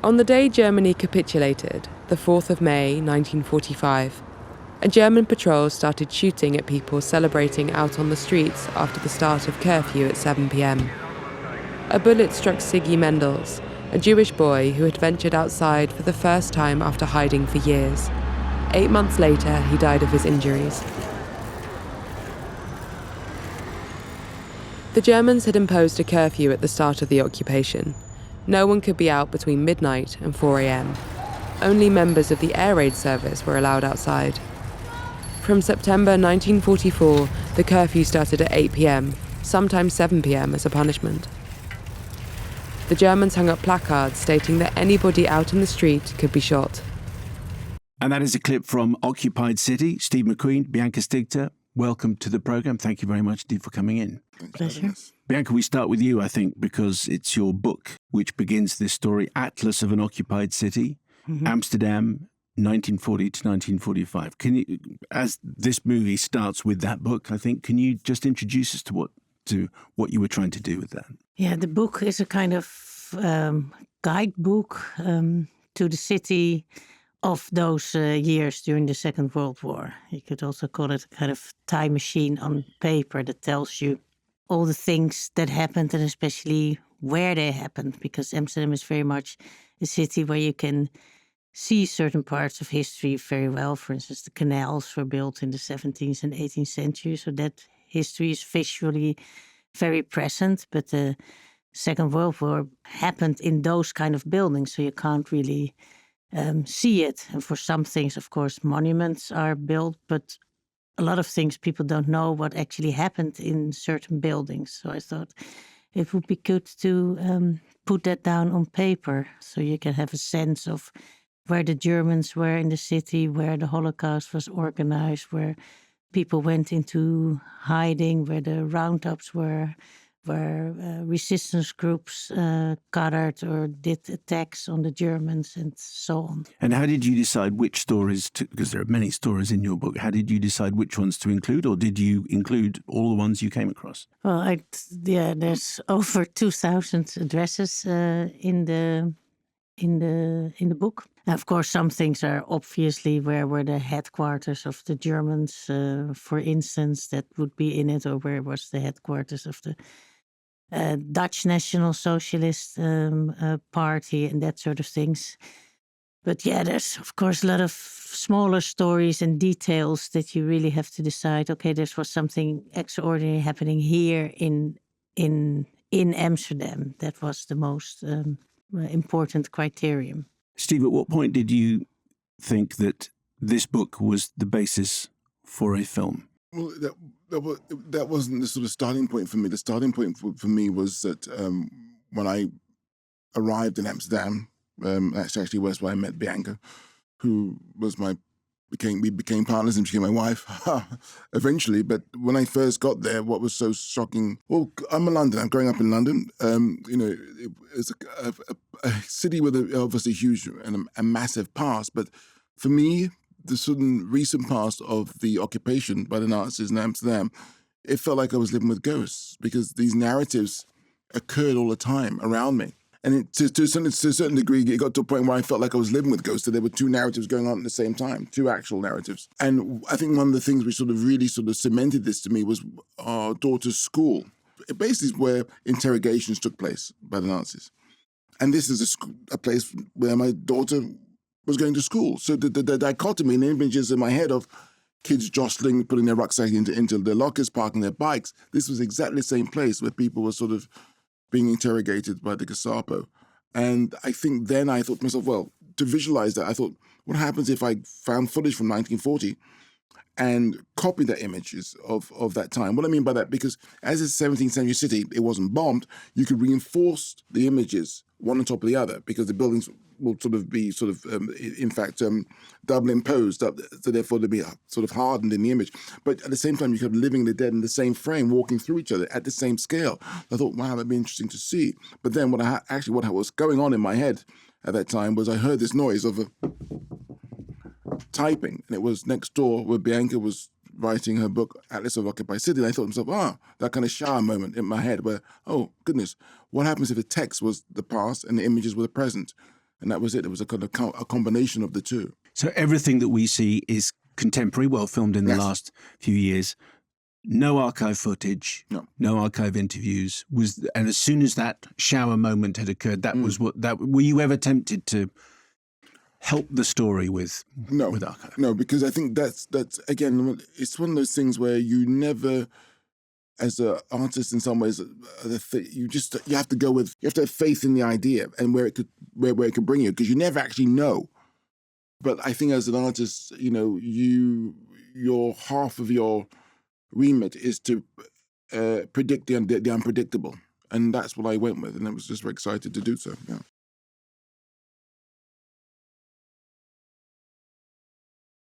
On the day Germany capitulated, the 4th of May 1945, a German patrol started shooting at people celebrating out on the streets after the start of curfew at 7 p.m. A bullet struck Siggy Mendels, a Jewish boy who had ventured outside for the first time after hiding for years. 8 months later, he died of his injuries. The Germans had imposed a curfew at the start of the occupation. No one could be out between midnight and 4 a.m. Only members of the air raid service were allowed outside. From September 1944, the curfew started at 8 p.m, sometimes 7 p.m. as a punishment. The Germans hung up placards stating that anybody out in the street could be shot. And that is a clip from Occupied City. Steve McQueen, Bianca Stigter, welcome to the programme. Thank you very much, Steve, for coming in. Pleasure. Bianca, we start with you, I think, because it's your book which begins this story, Atlas of an Occupied City, Amsterdam, 1940 to 1945. Can you, as this movie starts with that book, I think, can you just introduce us to what you were trying to do with that? Yeah, the book is a kind of guidebook to the city of those years during the Second World War. You could also call it a kind of time machine on paper that tells you all the things that happened and especially where they happened, because Amsterdam is very much a city where you can see certain parts of history very well. For instance, the canals were built in the 17th and 18th century, so that history is visually very present. But the Second World War happened in those kind of buildings, so you can't really see it. And for some things, of course, monuments are built, but a lot of things people don't know what actually happened in certain buildings. So I thought it would be good to put that down on paper so you can have a sense of where the Germans were in the city, where the Holocaust was organized, where people went into hiding, where the roundups were, where resistance groups gathered or did attacks on the Germans and so on. And how did you decide which stories to, because there are many stories in your book, how did you decide which ones to include, or did you include all the ones you came across? Well, there's over 2,000 addresses in the book. And of course, some things are obviously where were the headquarters of the Germans, for instance, that would be in it, or where was the headquarters of the Dutch National Socialist Party and that sort of things. But yeah, there's of course a lot of smaller stories and details that you really have to decide, okay, there was something extraordinary happening here in Amsterdam. That was the most important criterion. Steve, at what point did you think that this book was the basis for a film? Well, that wasn't the sort of starting point for me. The starting point for me was that when I arrived in Amsterdam, that's actually where I met Bianca, who was we became partners and she became my wife eventually. But when I first got there, what was so shocking, well, I'm I'm growing up in London. It's a city with obviously huge and a massive past. But for me, the sudden recent past of the occupation by the Nazis in Amsterdam, it felt like I was living with ghosts because these narratives occurred all the time around me. And to a certain degree, it got to a point where I felt like I was living with ghosts, that there were two narratives going on at the same time, two actual narratives. And I think one of the things which really cemented this to me was our daughter's school. It basically is where interrogations took place by the Nazis. And this is a place where my daughter was going to school. So the dichotomy and the images in my head of kids jostling, putting their rucksacks into their lockers, parking their bikes, this was exactly the same place where people were sort of being interrogated by the Gestapo. And I think then I thought to myself, well, to visualize that, I thought, what happens if I found footage from 1940 and copied the images of that time? What I mean by that, because as a 17th century city, it wasn't bombed, you could reinforce the images one on top of the other because the buildings will be double imposed, so therefore they'll be sort of hardened in the image. But at the same time, you could have living the dead in the same frame, walking through each other at the same scale. I thought, wow, that'd be interesting to see. But then what was going on in my head at that time was I heard this noise of typing, and it was next door where Bianca was writing her book, Atlas of Occupied City. And I thought to myself, that kind of shower moment in my head where, oh, goodness, what happens if the text was the past and the images were the present? And that was it. It was a kind of a combination of the two. So everything that we see is contemporary, well filmed in the Yes. last few years. No archive footage, no archive interviews. And as soon as that shower moment had occurred, that was what that. Were you ever tempted to help the story with archive? No, because I think that's again, it's one of those things where you never, as an artist, in some ways, you have to go with, you have to have faith in the idea and where it could bring you, because you never actually know. But I think as an artist, your half of your remit is to predict the unpredictable, and that's what I went with, and I was just very excited to do so. Yeah.